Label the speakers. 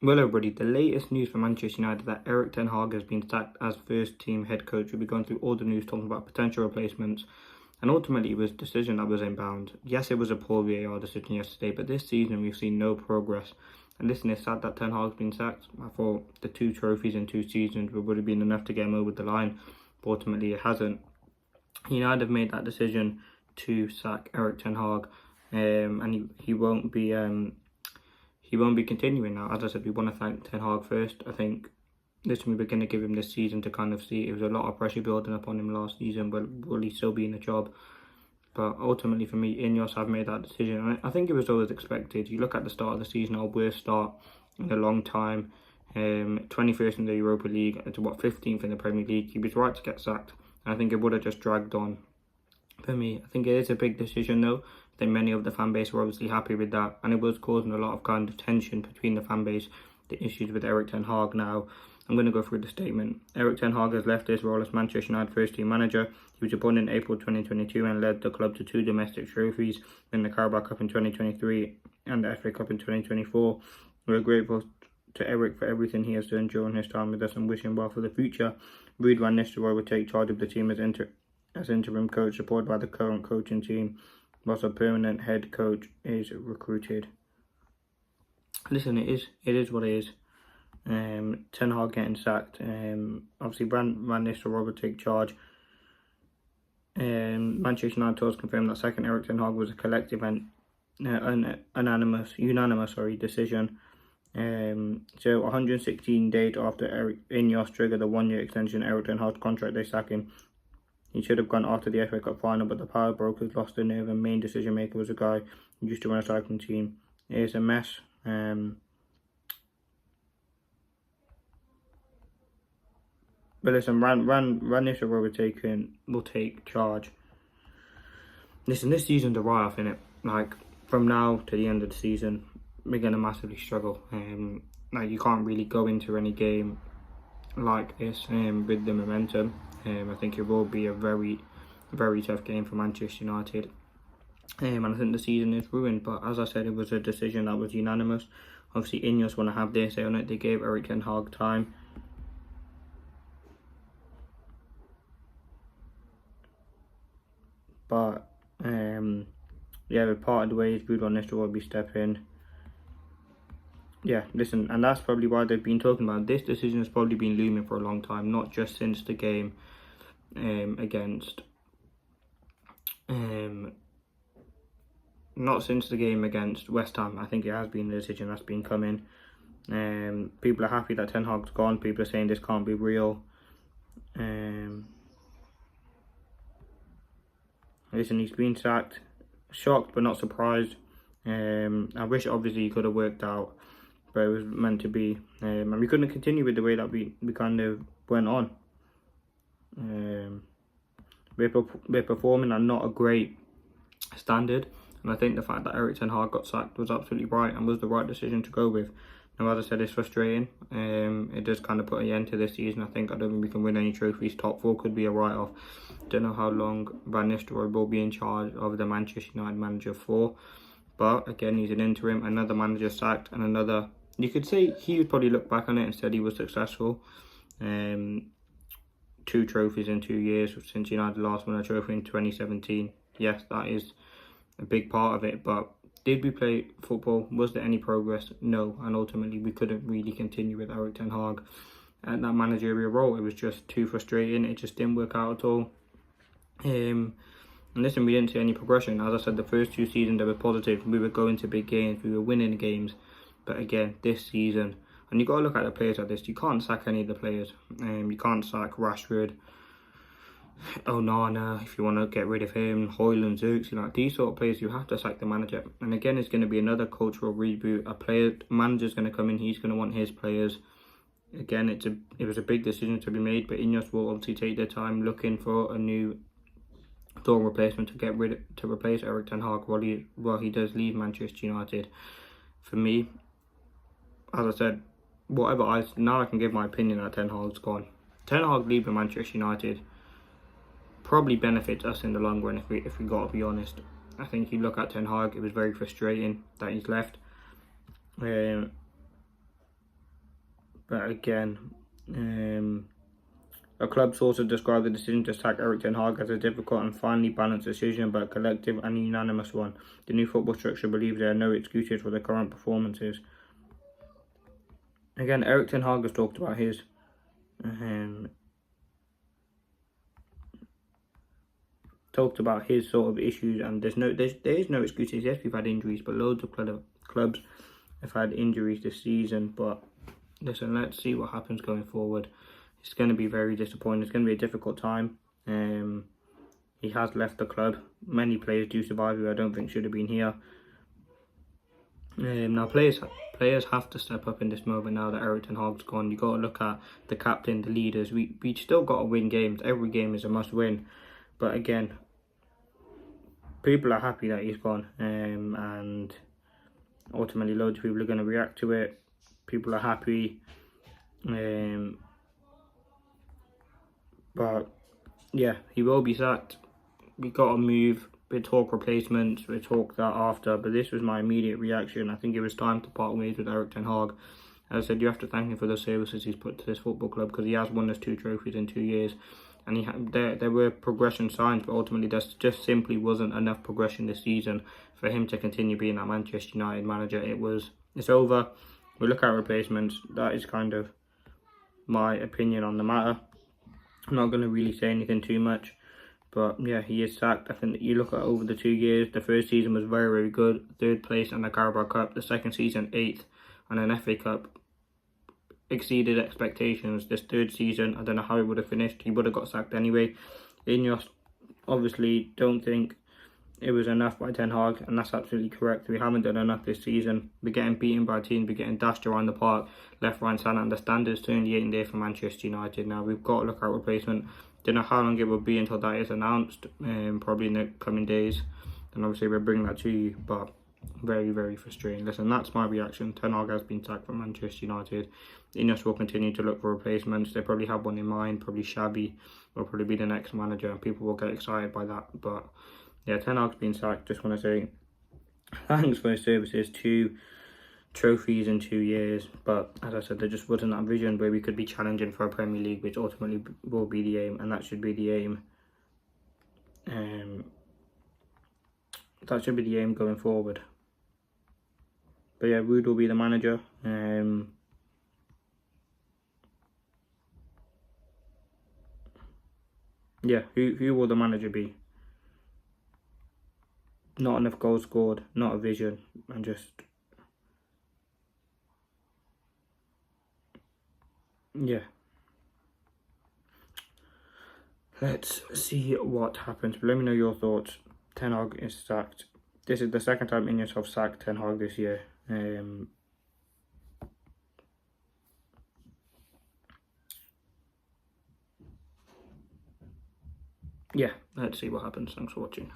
Speaker 1: Well, everybody, the latest news from Manchester United that Erik Ten Hag has been sacked as first team head coach. We'll be going through all the news talking about potential replacements, and ultimately it was a decision that was inbound. Yes, it was a poor VAR decision yesterday, but this season we've seen no progress. And listen, it's sad that Ten Hag's been sacked. I thought the 2 trophies in 2 seasons would have been enough to get him over the line, but ultimately it hasn't. United have made that decision to sack Erik Ten Hag, and he won't be continuing now. As I said, we want to thank Ten Hag first. I think listen, we were going to give him this season to kind of see. It was a lot of pressure building up on him last season, but will he still be in the job? But ultimately, for me, Ineos have made that decision, and I think it was always expected. You look at the start of the season, our worst start in a long time. 21st in the Europa League, to 15th in the Premier League. He was right to get sacked. I think it would have just dragged on. For me, I think it is a big decision though. I think many of the fan base were obviously happy with that, and it was causing a lot of kind of tension between the fan base, the issues with Erik Ten Hag. Now, I'm going to go through the statement. Erik Ten Hag has left his role as Manchester United first team manager. He was appointed in April 2022 and led the club to 2 domestic trophies in the Carabao Cup in 2023 and the FA Cup in 2024. We're grateful to Erik for everything he has done during his time with us and wish him well for the future. Ruud van Nistelrooy will take charge of the team as interim coach, supported by the current coaching team, whilst a permanent head coach is recruited. Listen, it is what it is. Ten Hag getting sacked. Obviously, Van Nistelrooy will take charge. Manchester United has confirmed that second Erik Ten Hag was a collective and unanimous decision. So 116 days after Ineos triggered the 1-year extension Erik Ten Hag's contract, they sack him. He should have gone after the FA Cup final, but the power brokers lost their nerve, and main decision maker was a guy who used to run a cycling team. It is a mess. But listen, Van Nistelrooy will take charge. Listen, this season's a write-off, innit? Like, from now to the end of the season, we're going to massively struggle. Like, you can't really go into any game like this with the momentum. I think it will be a very, very tough game for Manchester United. And I think the season is ruined. But as I said, it was a decision that was unanimous. Obviously, Ineos want to have their say on it. They gave Erik Ten Hag time. But, yeah, we parted ways. Ruud van Nistelrooy will be stepping. Yeah, listen, and that's probably why they've been talking about it. This decision has probably been looming for a long time, not just since the game against West Ham. I think it has been a decision that's been coming. People are happy that Ten Hag's gone. People are saying this can't be real. Listen, he's been sacked. Shocked but not surprised. I wish obviously he could have worked out, but it was meant to be. And we couldn't continue with the way that we kind of went on. We're performing at not a great standard, and I think the fact that Erik Ten Hag got sacked was absolutely right and was the right decision to go with. Now, as I said, it's frustrating. It does kind of put an end to this season. I don't think we can win any trophies. Top 4 could be a write-off. Don't know how long Van Nistelrooy will be in charge of the Manchester United manager for. But again, he's an interim, another manager sacked, and another. You could say he would probably look back on it and said he was successful. 2 trophies in 2 years since United last won a trophy in 2017. Yes, that is a big part of it. But did we play football? Was there any progress? No. And ultimately, we couldn't really continue with Erik Ten Hag at that managerial role. It was just too frustrating. It just didn't work out at all. And listen, we didn't see any progression. As I said, the first 2 seasons they were positive. We were going to big games. We were winning games. But again, this season, and you got to look at the players like this. You can't sack any of the players. You can't sack Rashford, Onana, if you want to get rid of him, Højlund, Xerxes, like these sort of players. You have to sack the manager. And again, it's going to be another cultural reboot. Manager's going to come in. He's going to want his players. Again, it was a big decision to be made, but Ineos will obviously take their time looking for a new replacement to replace Erik Ten Hag while he does leave Manchester United. For me, as I said, now I can give my opinion that Ten Hag's gone. Ten Hag leaving Manchester United probably benefits us in the long run if we got to be honest. I think you look at Ten Hag, it was very frustrating that he's left. But again, a club source has described the decision to sack Erik ten Hag as a difficult and finely balanced decision, but a collective and unanimous one. The new football structure believes there are no excuses for the current performances. Again, Erik ten Hag has talked about his sort of issues, and there is no excuses. Yes, we've had injuries, but loads of clubs have had injuries this season. But listen, let's see what happens going forward. It's going to be very disappointing. It's going to be a difficult time. He has left the club. Many players do survive who I don't think should have been here. Now players have to step up in this moment now that Erik ten Hag's gone. You got to look at the captain, the leaders. We still got to win games. Every game is a must win. But again, people are happy that he's gone, and ultimately loads of people are going to react to it. People are happy. But yeah, he will be sacked. We got to move. We talk replacements. We talk that after. But this was my immediate reaction. I think it was time to part ways with Erik ten Hag. As I said, you have to thank him for the services he's put to this football club, because he has won us 2 trophies in 2 years. And there were progression signs, but ultimately there just simply wasn't enough progression this season for him to continue being that Manchester United manager. It's over. We look at replacements. That is kind of my opinion on the matter. I'm not going to really say anything too much, but yeah, he is sacked. I think that you look at over the 2 years, the first season was very, very good. 3rd place in the Carabao Cup. The second season, 8th, and an FA Cup. Exceeded expectations. This 3rd season, I don't know how it would have finished. He would have got sacked anyway. Ineos obviously don't think it was enough by Ten Hag, and that's absolutely correct. We haven't done enough this season. We're getting beaten by teams, we're getting dashed around the park, left, right, centre, and the standards certainly ain't there for Manchester United. Now we've got to look at replacement. Don't know how long it will be until that is announced. Probably in the coming days. And obviously we'll bring that to you, but very, very frustrating. Listen, that's my reaction. Ten Hag has been sacked from Manchester United. Ineos will continue to look for replacements. They probably have one in mind. Probably Shabby will probably be the next manager, and people will get excited by that. But yeah, Ten Hag's been sacked. Just want to say thanks for his services. 2 trophies in 2 years. But as I said, there just wasn't that vision where we could be challenging for a Premier League, which ultimately will be the aim, and that should be the aim. That should be the aim going forward. But yeah, Ruud will be the manager. Yeah, who will the manager be? Not enough goals scored, not a vision, and just yeah. Let's see what happens. But let me know your thoughts. Ten Hag is sacked. This is the second time Ineos have sacked Ten Hag this year. Yeah, let's see what happens. Thanks for watching.